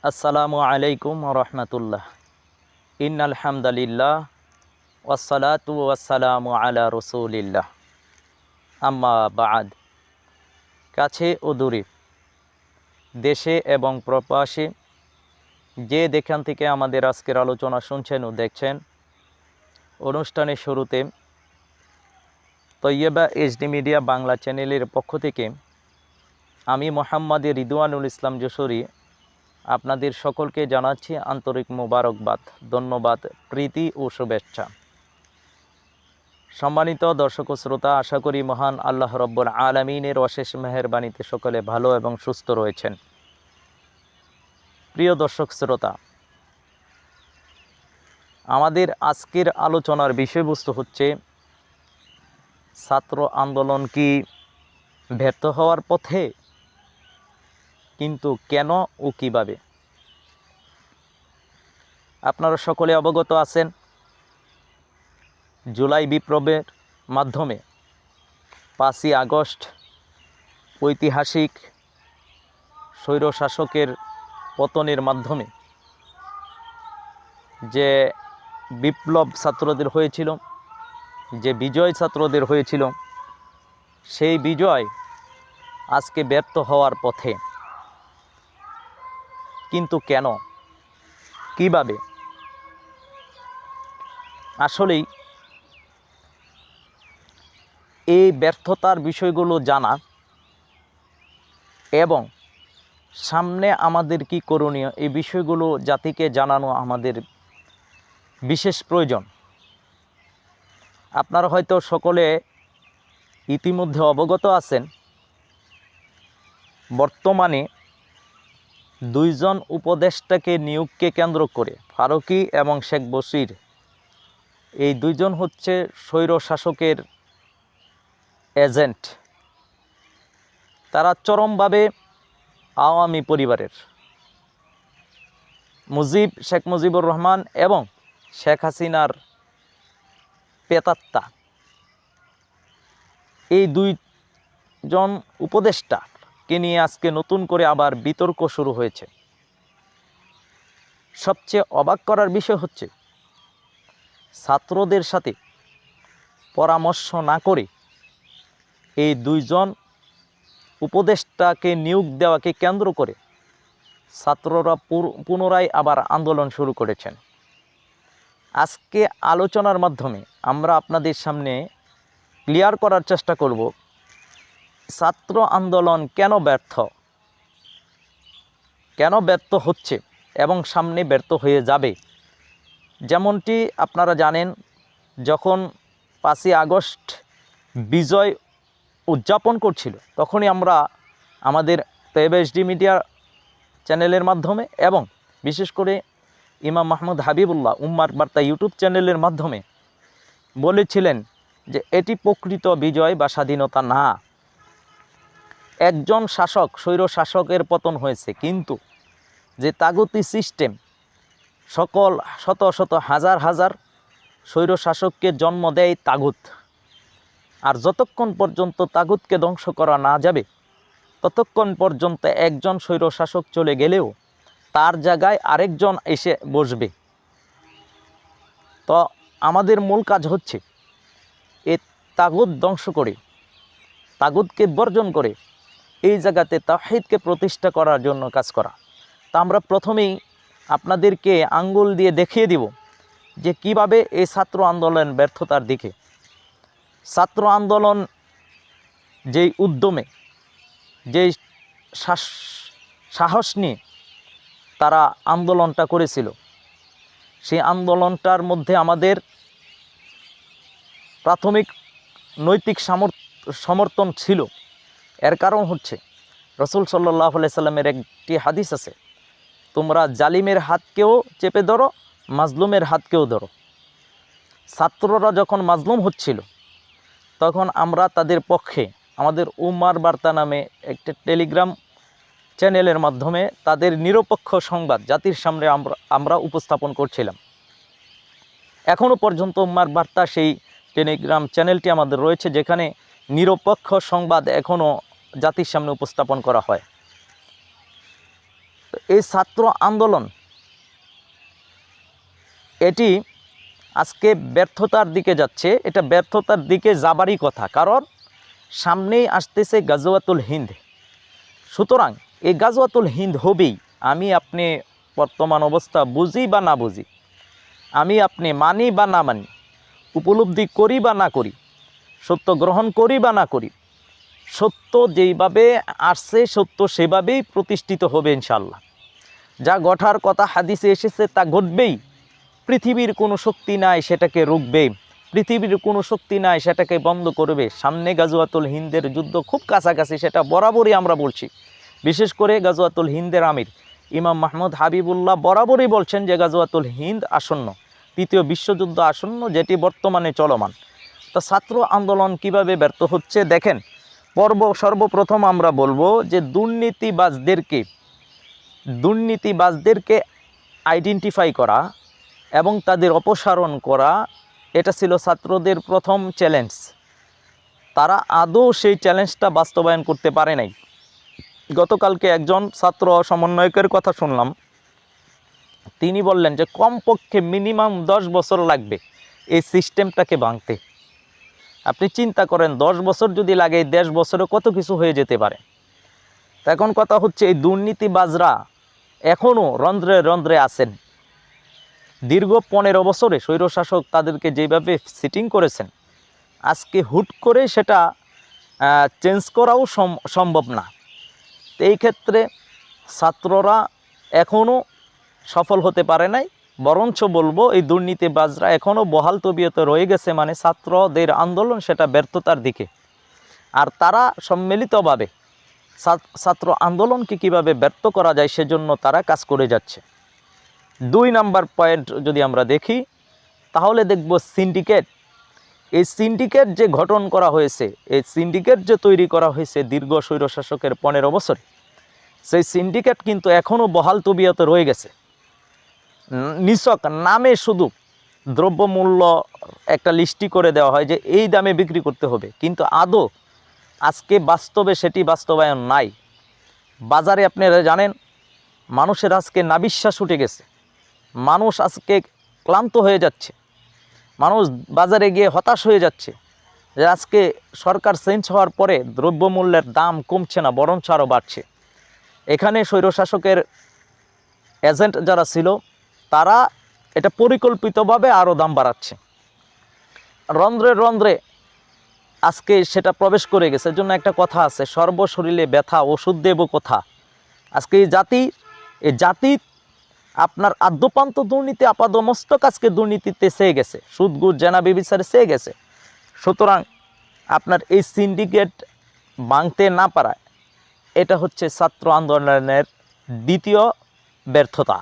আসসালামু আলাইকুম রহমতুল্লাহ। ইন্নাল হামদালিল্লাহ ওয়াসসালাতু ওয়াসসালামু আলা রসুলিল্লাহ, আম্মা বাদ। কাছে ও দূরে, দেশে এবং প্রবাসে যে যেখান থেকে আমাদের আজকের আলোচনা শুনছেন ও দেখছেন, অনুষ্ঠানের শুরুতে তৈয়বা এইচডি মিডিয়া বাংলা চ্যানেলের পক্ষ থেকে আমি মোহাম্মদ রিদওয়ানুল ইসলাম যশোরী আপনাদের সকলকে জানাচ্ছি আন্তরিক মোবারকবাদ, ধন্যবাদ, প্রীতি ও শুভেচ্ছা। সম্মানিত দর্শক ও শ্রোতা, আশা করি মহান আল্লাহ রব্বুল আলামিনের অশেষ মেহেরবানিতে সকলে ভালো এবং সুস্থ রয়েছেন। প্রিয় দর্শক শ্রোতা, আমাদের আজকের আলোচনার বিষয়বস্তু হচ্ছে ছাত্র আন্দোলন কি ব্যর্থ হওয়ার পথে, কিন্তু কেন ও কীভাবে। আপনারা সকলে অবগত আছেন, জুলাই বিপ্লবের মাধ্যমে 5ই আগস্ট ঐতিহাসিক স্বৈরশাসকের পতনের মাধ্যমে যে বিপ্লব ছাত্রদের হয়েছিল, যে বিজয় ছাত্রদের হয়েছিল, সেই বিজয় আজকে ব্যর্থ হওয়ার পথে। কিন্তু কেন, কিভাবে? আসলেই এই ব্যর্থতার বিষয়গুলো জানা এবং সামনে আমাদের কি করণীয়, এই বিষয়গুলো জাতিকে জানানো আমাদের বিশেষ প্রয়োজন। আপনারা হয়তো সকলে ইতিমধ্যে অবগত আছেন, বর্তমানে 2 জন উপদেষ্টাকে নিয়োগকে কেন্দ্র করে ফারুকী এবং শেখ বশির, এই 2 জন হচ্ছে স্বৈরশাসকের এজেন্ট। তারা চরমভাবে আওয়ামী পরিবারের শেখ মুজিবুর রহমান এবং শেখ হাসিনার পেতাত্তা। এই 2 জন উপদেষ্টাকে নিয়ে আজকে নতুন করে আবার বিতর্ক শুরু হয়েছে। সবচেয়ে অবাক করার বিষয় হচ্ছে, ছাত্রদের সাথে পরামর্শ না করে এই 2 জন উপদেষ্টাকে নিয়োগ দেওয়াকে কেন্দ্র করে ছাত্ররা পুনরায় আবার আন্দোলন শুরু করেছেন। আজকে আলোচনার মাধ্যমে আমরা আপনাদের সামনে ক্লিয়ার করার চেষ্টা করব, ছাত্র আন্দোলন কেন ব্যর্থ হচ্ছে এবং সামনে ব্যর্থ হয়ে যাবে। যেমনটি আপনারা জানেন, যখন 5ই আগস্ট বিজয় উদযাপন করছিল, তখনই আমরা আমাদের তৈয়বা এইচডি মিডিয়া চ্যানেলের মাধ্যমে এবং বিশেষ করে ইমাম মাহমুদ হাবিবুল্লাহ উম্মার বার্তা ইউটিউব চ্যানেলের মাধ্যমে বলেছিলেন যে এটি প্রকৃত বিজয় বা স্বাধীনতা না। একজন শাসক, স্বৈর শাসকের পতন হয়েছে, কিন্তু যে তাগুতি সিস্টেম সকল শত শত হাজার হাজার স্বৈর শাসককে জন্ম দেয় তাগুত। আর যতক্ষণ পর্যন্ত তাগুতকে ধ্বংস করা না যাবে, ততক্ষণ পর্যন্ত একজন স্বৈর শাসক চলে গেলেও তার জায়গায় আরেকজন এসে বসবে। তো আমাদের মূল কাজ হচ্ছে এই তাগুত ধ্বংস করে, তাগুতকে বর্জন করে এই জায়গাতে তাওহীদকে প্রতিষ্ঠা করার জন্য কাজ করা। তা আমরা প্রথমেই আপনাদেরকে আঙ্গুল দিয়ে দেখিয়ে দিব যে কিভাবে এই ছাত্র আন্দোলন ব্যর্থতার দিকে। ছাত্র আন্দোলন যেই উদ্যমে, যেই সাহস নিয়ে তারা আন্দোলনটা করেছিল, সেই আন্দোলনটার মধ্যে আমাদের প্রাথমিক নৈতিক সমর্থন ছিল। এর কারণ হচ্ছে, রাসূল সাল্লাল্লাহু আলাইহি সাল্লামের একটি হাদিস আছে, তোমরা জালিমের হাতকেও চেপে ধরো, মাজলুমের হাতকেও ধরো। ছাত্ররা যখন মাজলুম হচ্ছিল, তখন আমরা তাদের পক্ষে আমাদের উম্মার বার্তা নামে একটা টেলিগ্রাম চ্যানেলের মাধ্যমে তাদের নিরপেক্ষ সংবাদ জাতির সামনে আমরা উপস্থাপন করছিলাম। এখনও পর্যন্ত উম্মার বার্তা সেই টেলিগ্রাম চ্যানেলটি আমাদের রয়েছে, যেখানে নিরপেক্ষ সংবাদ এখনও জাতির সামনে উপস্থাপন করা হয়। এই ছাত্র আন্দোলন এটি আজকে ব্যর্থতার দিকে যাচ্ছে। এটা ব্যর্থতার দিকে যাবারই কথা, কারণ সামনেই আসতেছে গাজওয়াতুল হিন্দ। সুতরাং এই গাজওয়াতুল হিন্দ হবেই। আমি আপনি বর্তমান অবস্থা বুঝি বা না বুঝি, আমি আপনি মানি বা না মানি, উপলব্ধি করি বা না করি, সত্য গ্রহণ করি বা না করি, সত্য যেইভাবে আসছে সত্য সেভাবেই প্রতিষ্ঠিত হবে ইনশাআল্লাহ। যা ঘটার কথা হাদিসে এসেছে তা ঘটবেই। পৃথিবীর কোনো শক্তি নাই সেটাকে রুখবে, পৃথিবীর কোনো শক্তি নাই সেটাকে বন্ধ করবে। সামনে গাজওয়াতুল হিন্দের যুদ্ধ খুব কাছাকাছি, সেটা বরাবরই আমরা বলছি। বিশেষ করে গাজওয়াতুল হিন্দের আমির ইমাম মাহমুদ হাবিবুল্লাহ বরাবরই বলছেন যে গাজওয়াতুল হিন্দ আসন্ন, তৃতীয় বিশ্বযুদ্ধ আসন্ন, যেটি বর্তমানে চলমান। তো ছাত্র আন্দোলন কিভাবে ব্যর্থ হচ্ছে দেখেন। সর্বপ্রথম আমরা বলবো যে দুর্নীতিবাজদেরকে আইডেন্টিফাই করা এবং তাদের অপসারণ করা, এটা ছিল ছাত্রদের প্রথম চ্যালেঞ্জ। তারা আদৌ সেই চ্যালেঞ্জটা বাস্তবায়ন করতে পারে নাই। গতকালকে একজন ছাত্র সমন্বয়কের কথা শুনলাম, তিনি বললেন যে কমপক্ষে মিনিমাম 10 বছর লাগবে এই সিস্টেমটাকে ভাঙতে। আপনি চিন্তা করেন 10 বছর যদি লাগে, এই 10 বছরে কত কিছু হয়ে যেতে পারে। তো এখন কথা হচ্ছে এই দুর্নীতিবাজরা এখনও রন্ধ্রে রন্ধ্রে আছেন। দীর্ঘ 15 বছরে স্বৈরশাসক তাদেরকে যেভাবে সিটিং করেছেন, আজকে হুট করে সেটা চেঞ্জ করাও সম্ভব না। এই ক্ষেত্রে ছাত্ররা এখনও সফল হতে পারে নাই, বরঞ্চ বলবো এই দুর্নীতিবাজরা এখনও বহাল তবিয়তে রয়ে গেছে। মানে ছাত্রদের আন্দোলন সেটা ব্যর্থতার দিকে, আর তারা সম্মিলিতভাবে ছাত্র আন্দোলনকে কিভাবে ব্যর্থ করা যায় সেজন্য তারা কাজ করে যাচ্ছে। 2 নাম্বার পয়েন্ট যদি আমরা দেখি, তাহলে দেখব সিন্ডিকেট। এই সিন্ডিকেট যে গঠন করা হয়েছে, এই সিন্ডিকেট যে তৈরি করা হয়েছে দীর্ঘ স্বৈরশাসকের 15 বছরে, সেই সিন্ডিকেট কিন্তু এখনও বহাল তবিয়তে রয়ে গেছে। নিছক নামে শুধু দ্রব্যমূল্য একটা লিস্টি করে দেওয়া হয় যে এই দামে বিক্রি করতে হবে, কিন্তু আদৌ আজকে বাস্তবে সেটি বাস্তবায়ন নাই। বাজারে আপনারা জানেন মানুষের আজকে নাবিশ্বাস উঠে গেছে, মানুষ আজকে ক্লান্ত হয়ে যাচ্ছে, মানুষ বাজারে গিয়ে হতাশ হয়ে যাচ্ছে যে আজকে সরকার চেঞ্জ হওয়ার পরে দ্রব্যমূল্যের দাম কমছে না, বরঞ্চ আরও বাড়ছে। এখানে স্বৈরশাসকের এজেন্ট যারা ছিল তারা এটা পরিকল্পিতভাবে আরও দাম বাড়াচ্ছে, রন্ধ্রে রন্ধ্রে আজকে সেটা প্রবেশ করে গেছে। এর জন্য একটা কথা আছে, সর্বশরীরে ব্যথা ওষুধ দেব কথা। আজকে এই জাতি আপনার আদ্যপান্ত দুর্নীতি আপাদমস্তক আজকে দুর্নীতিতে চেয়ে গেছে, সুদ ঘুষ জেনা বেবিচারে চেয়ে গেছে। সুতরাং আপনার এই সিন্ডিকেট ভাঙতে না পারায় এটা হচ্ছে ছাত্র আন্দোলনের দ্বিতীয় ব্যর্থতা,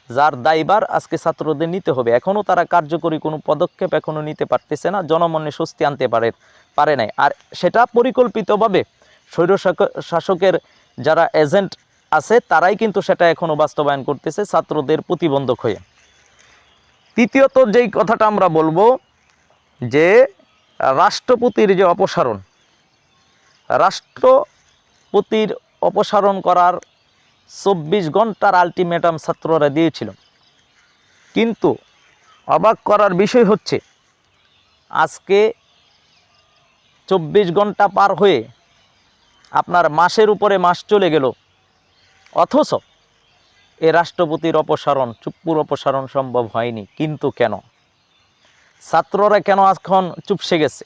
যার দায়ভার আজকে ছাত্রদের নিতে হবে। এখনও তারা কার্যকরী কোনো পদক্ষেপ এখনও নিতে পারতেছে না, জনমনে স্বস্তি আনতে পারে নাই। আর সেটা পরিকল্পিতভাবে স্বৈরশাসকের যারা এজেন্ট আছে তারাই কিন্তু সেটা এখনও বাস্তবায়ন করতেছে ছাত্রদের প্রতিবন্ধক হয়ে। তৃতীয়ত যেই কথাটা আমরা বলবো যে রাষ্ট্রপতির যে অপসারণ, রাষ্ট্রপতির অপসারণ করার 24 ঘন্টার আলটিমেটাম ছাত্ররা দিয়েছিল, কিন্তু অবাক করার বিষয় হচ্ছে আজকে 24 ঘন্টা পার হয়ে আপনার মাসের উপরে মাস চলে গেল, অথচ এ রাষ্ট্রপতির অপসারণ, চুপ্পুর অপসারণ সম্ভব হয়নি। কিন্তু কেন? ছাত্ররা কেন এখন চুপসে গেছে?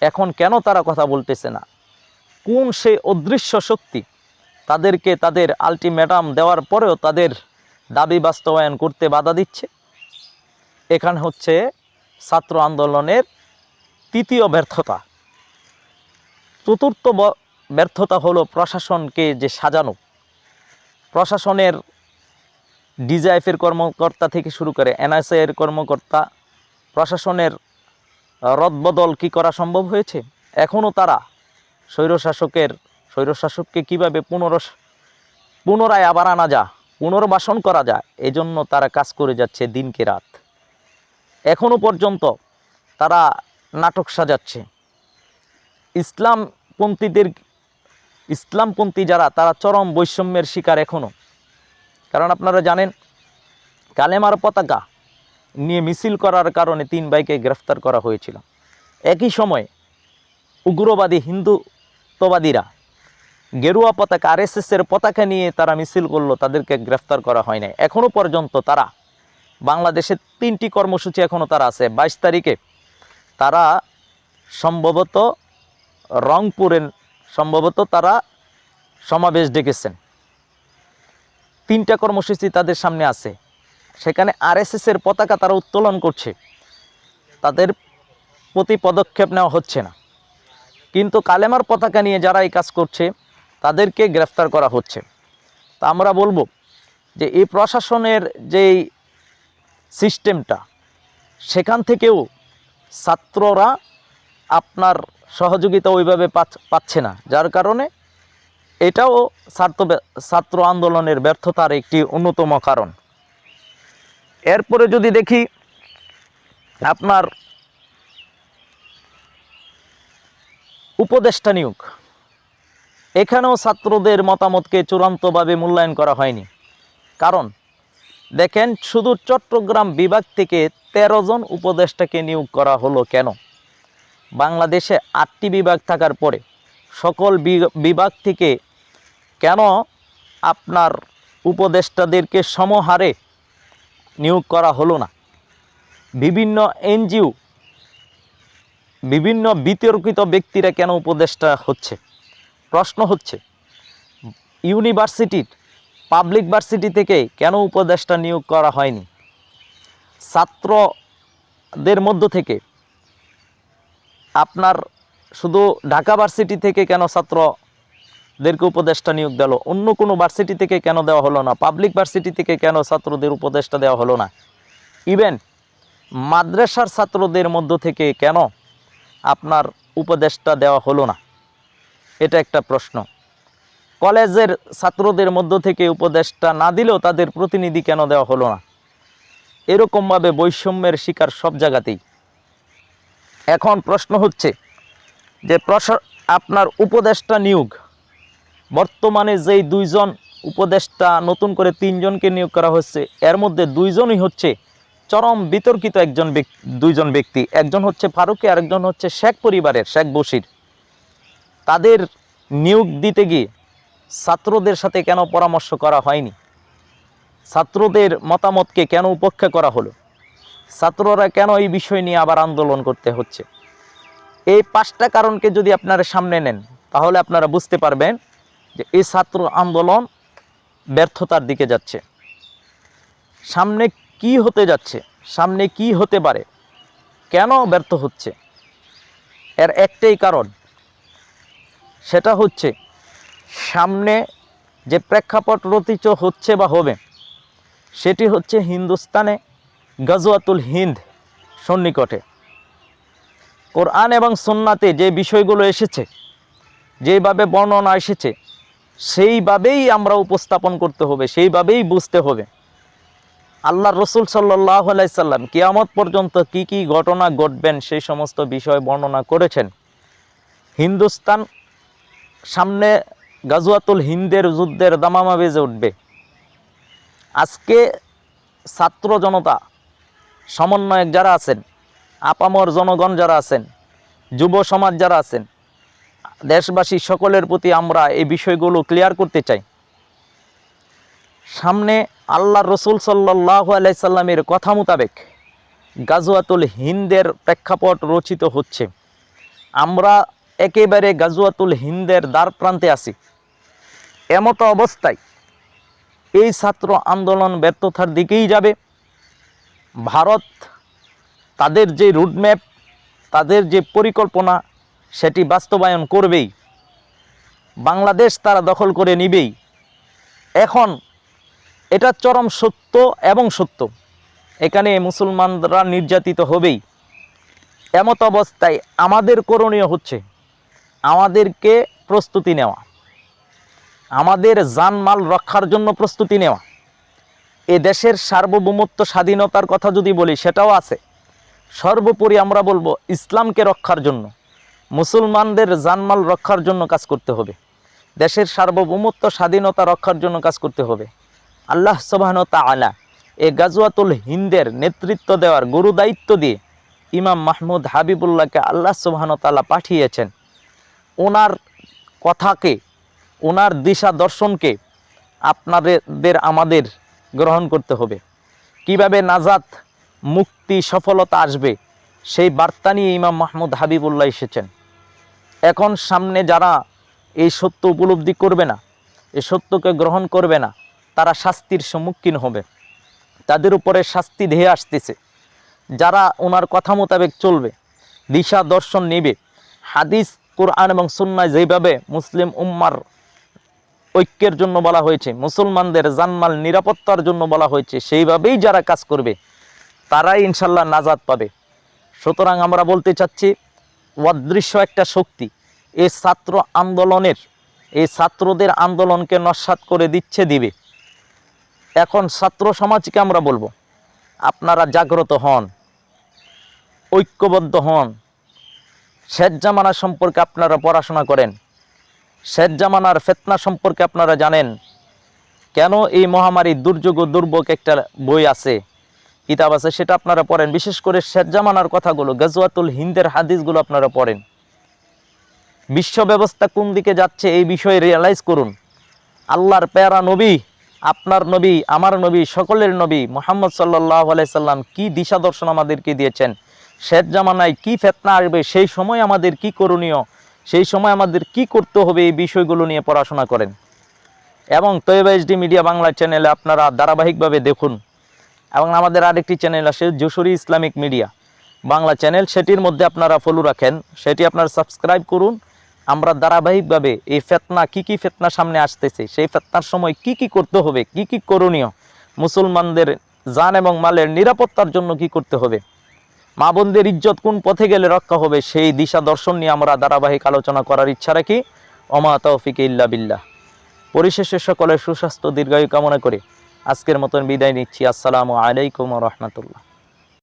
এখন কেন তারা কথা বলতেছে না? কোন সেই অদৃশ্য শক্তি তাদেরকে তাদের আলটিমেটাম দেওয়ার পরেও তাদের দাবি বাস্তবায়ন করতে বাধা দিচ্ছে? এখানে হচ্ছে ছাত্র আন্দোলনের তৃতীয় ব্যর্থতা। চতুর্থ ব্যর্থতা হলো প্রশাসনকে যে সাজানো, প্রশাসনের ডিজিএফের কর্মকর্তা থেকে শুরু করে এনএসএ এর কর্মকর্তা, প্রশাসনের রদবদল কি করা সম্ভব হয়েছে? এখনও তারা স্বৈরশাসককে কীভাবে পুনরায় আবার আনা যায়, পুনর্বাসন করা যায়, এজন্য তারা কাজ করে যাচ্ছে দিনকে রাত। এখনও পর্যন্ত তারা নাটক সাজাচ্ছে। ইসলামপন্থী যারা তারা চরম বৈষম্যের শিকার এখনও। কারণ আপনারা জানেন কালেমার পতাকা নিয়ে মিছিল করার কারণে 3 ভাইকে গ্রেফতার করা হয়েছিল। একই সময়ে উগ্রবাদী হিন্দুত্ববাদীরা গেরুয়া পতাকা আরএসএসের পতাকা নিয়ে তারা মিছিল করলো, তাদেরকে গ্রেফতার করা হয় নাই। এখনও পর্যন্ত তারা বাংলাদেশে 3টি কর্মসূচি এখনও তারা আছে। 22 তারিখে তারা সম্ভবত রংপুরে তারা সমাবেশ ডেকেছেন। 3টা কর্মসূচি তাদের সামনে আছে, সেখানে আরএসএসের পতাকা তারা উত্তোলন করছে, তাদের প্রতি পদক্ষেপ নেওয়া হচ্ছে না। কিন্তু কালেমার পতাকা নিয়ে যারা এই কাজ করছে তাদেরকে গ্রেফতার করা হচ্ছে। তা আমরা বলবো যে এই প্রশাসনের যেই সিস্টেমটা, সেখান থেকেও ছাত্ররা আপনার সহযোগিতা ওইভাবে পাচ্ছে না, যার কারণে এটাও ছাত্র আন্দোলনের ব্যর্থতার একটি অন্যতম কারণ। এরপরে যদি দেখি আপনার উপদেষ্টা নিয়োগ, এখানেও ছাত্রদের মতামতকে চূড়ান্তভাবে মূল্যায়ন করা হয়নি। কারণ দেখেন, শুধু চট্টগ্রাম বিভাগ থেকে 13 জন উপদেষ্টাকে নিয়োগ করা হলো কেন? বাংলাদেশে 8টি বিভাগ থাকার পরে সকল বিভাগ থেকে কেন আপনার উপদেষ্টাদেরকে সমহারে নিয়োগ করা হলো না? বিভিন্ন এনজিও, বিভিন্ন বিতর্কিত ব্যক্তিরা কেন উপদেষ্টা হচ্ছে? প্রশ্ন হচ্ছে, ইউনিভার্সিটির পাবলিক ভার্সিটি থেকে কেন উপদেষ্টা নিয়োগ করা হয়নি? ছাত্রদের মধ্য থেকে আপনার শুধু ঢাকা ভার্সিটি থেকে কেন ছাত্রদেরকে উপদেষ্টা নিয়োগ দিল? অন্য কোনো ভার্সিটি থেকে কেন দেওয়া হলো না? পাবলিক ভার্সিটি থেকে কেন ছাত্রদের উপদেষ্টা দেওয়া হলো না? ইভেন মাদ্রাসার ছাত্রদের মধ্য থেকে কেন আপনার উপদেষ্টা দেওয়া হলো না? এটা একটা প্রশ্ন। কলেজের ছাত্রদের মধ্য থেকে উপদেষ্টা না দিলেও তাদের প্রতিনিধি কেন দেওয়া হলো না? এরকমভাবে বৈষম্যের শিকার সব জায়গাতেই। এখন প্রশ্ন হচ্ছে যে আপনার উপদেষ্টা নিয়োগ, বর্তমানে যেই 2 জন উপদেষ্টা নতুন করে 3 জনকে নিয়োগ করা হচ্ছে, এর মধ্যে 2 জনই হচ্ছে চরম বিতর্কিত 2 জন ব্যক্তি। একজন হচ্ছে ফারুকী, আরেকজন হচ্ছে শেখ পরিবারের শেখ বশির। তাদের নিয়োগ দিতে গিয়ে ছাত্রদের সাথে কেন পরামর্শ করা হয়নি? ছাত্রদের মতামতকে কেন উপেক্ষা করা হলো? ছাত্ররা কেন এই বিষয় নিয়ে আবার আন্দোলন করতে হচ্ছে? এই 5টা কারণকে যদি আপনারা সামনে নেন, তাহলে আপনারা বুঝতে পারবেন যে এই ছাত্র আন্দোলন ব্যর্থতার দিকে যাচ্ছে। সামনে কি হতে যাচ্ছে, সামনে কি হতে পারে, কেন ব্যর্থ হচ্ছে, এর একটাই কারণ, সেটা হচ্ছে সামনে যে প্রেক্ষাপট রচিত হচ্ছে বা হবে, সেটি হচ্ছে হিন্দুস্তানে গাজওয়াতুল হিন্দ সন্নিকটে। কোরআন এবং সুন্নাতে যে বিষয়গুলো এসেছে, যেভাবে বর্ণনা এসেছে, সেইভাবেই আমরা উপস্থাপন করতে হবে, সেইভাবেই বুঝতে হবে। আল্লাহর রসুল সাল্লাল্লাহু আলাইহি সাল্লাম কিয়ামত পর্যন্ত কি কি ঘটনা ঘটবেন সেই সমস্ত বিষয় বর্ণনা করেছেন। হিন্দুস্তান সামনে গাজওয়াতুল হিন্দের যুদ্ধের দামামা বেজে উঠবে। আজকে ছাত্র জনতা, সমন্বয়ক যারা আছেন, আপামর জনগণ যারা আছেন, যুব সমাজ যারা আছেন, দেশবাসী সকলের প্রতি আমরা এই বিষয়গুলো ক্লিয়ার করতে চাই। সামনে আল্লাহর রসুল সাল্লাল্লাহু আলাইহি সাল্লামের কথা মোতাবেক গাজওয়াতুল হিন্দের প্রেক্ষাপট রচিত হচ্ছে। আমরা একেবারে গাজওয়াতুল হিন্দের দ্বার প্রান্তে আছি। এমতো অবস্থায় এই ছাত্র আন্দোলন ব্যর্থতার দিকেই যাবে। ভারত তাদের যে রুটম্যাপ, তাদের যে পরিকল্পনা, সেটি বাস্তবায়ন করবেই। বাংলাদেশ তারা দখল করে নিবেই। এখন এটা চরম সত্য এবং সত্য, এখানে মুসলমানরা নির্যাতিত হবেই। এমত অবস্থায় আমাদের করণীয় হচ্ছে আমাদেরকে প্রস্তুতি নেওয়া, আমাদের জানমাল রক্ষার জন্য প্রস্তুতি নেওয়া। এ দেশের সার্বভৌমত্ব স্বাধীনতার কথা যদি বলি, সেটাও আছে। সর্বোপরি আমরা বলবো ইসলামকে রক্ষার জন্য, মুসলমানদের জানমাল রক্ষার জন্য কাজ করতে হবে। দেশের সার্বভৌমত্ব স্বাধীনতা রক্ষার জন্য কাজ করতে হবে। আল্লাহ সুবহানাহু ওয়া তাআলা এই গাজওয়াতুল হিন্দের নেতৃত্ব দেওয়ার গুরু দায়িত্ব দিয়ে ইমাম মাহমুদ হাবিবুল্লাহকে আল্লাহ সুবহানাহু ওয়া তাআলা পাঠিয়েছেন। ওনার কথাকে, ওনার দিশা দর্শনকে আপনাদের আমাদের গ্রহণ করতে হবে। কিভাবে নাজাত, মুক্তি, সফলতা আসবে সেই বার্তা নিয়ে ইমাম মাহমুদ হাবিবুল্লাহ এসেছেন। এখন সামনে যারা এই সত্য উপলব্ধি করবে না, এই সত্যকে গ্রহণ করবে না, তারা শাস্তির সম্মুখীন হবে, তাদের উপরে শাস্তি ধেয়ে আসতেছে। যারা ওনার কথা মোতাবেক চলবে, দিশা দর্শন নেবে, হাদিস, কোরআন এবং সুন্নাহ যেভাবে মুসলিম উম্মার ঐক্যের জন্য বলা হয়েছে, মুসলমানদের জানমাল নিরাপত্তার জন্য বলা হয়েছে, সেইভাবেই যারা কাজ করবে তারাই ইনশাল্লাহ নাজাত পাবে। সুতরাং আমরা বলতে চাচ্ছি, অদৃশ্য একটা শক্তি এই ছাত্র আন্দোলনের, এই ছাত্রদের আন্দোলনকে নস্যাৎ করে দিবে। এখন ছাত্র সমাজকে আমরা বলবো, আপনারা জাগ্রত হন, ঐক্যবদ্ধ হন। শেষ জামানা সম্পর্কে আপনারা পড়াশোনা করেন, শেষ জামানার ফিতনা সম্পর্কে আপনারা জানেন। কেন এই মহামারী, দুর্যোগ ও দুর্ভোগ একটা বই আছে, কিতাব আছে, সেটা আপনারা পড়েন। বিশেষ করে শেষ জামানার কথাগুলো, গাজওয়াতুল হিন্দের হাদিসগুলো আপনারা পড়েন। বিশ্ব ব্যবস্থা কোন দিকে যাচ্ছে এই বিষয়ে রিয়ালাইজ করুন। আল্লাহর প্যারা নবী, আপনার নবী, আমার নবী, সকলের নবী মুহাম্মদ সাল্লাল্লাহু আলাইহি সাল্লাম কি দিশা দর্শন আমাদেরকে দিয়েছেন। শেষ জামানায় কি ফিতনা আসবে, সেই সময় আমাদের কি করণীয়, সেই সময় আমাদের কি করতে হবে, এই বিষয়গুলো নিয়ে পড়াশোনা করেন। এবং তৈয়বা এইচডি মিডিয়া বাংলা চ্যানেলে আপনারা ধারাবাহিকভাবে দেখুন। এবং আমাদের আরেকটি চ্যানেল আছে Jashori Islamic media Bangla channel, সেটির মধ্যে আপনারা ফলো রাখেন, সেটি আপনারা সাবস্ক্রাইব করুন। আমরা ধারাবাহিকভাবে এই ফিতনা, কি ফিতনা সামনে আসতেছে, সেই ফিতনার সময় কি করতে হবে, কি করণীয়, মুসলমানদের জান এবং মালের নিরাপত্তার জন্য কি করতে হবে, মা বোনদের ইজ্জত কোন পথে গেলে রক্ষা হবে, সেই দিশা দর্শন নিয়ে আমরা ধারাবাহিক আলোচনা করার ইচ্ছা রাখি। ওমা তাওফিক ইল্লা বিল্লাহ। পরিশেষে সকলের সুস্বাস্থ্য দীর্ঘায়ু কামনা করে আজকের মতন বিদায় নিচ্ছি। আসসালামু আলাইকুম ওয়া রাহমাতুল্লাহ।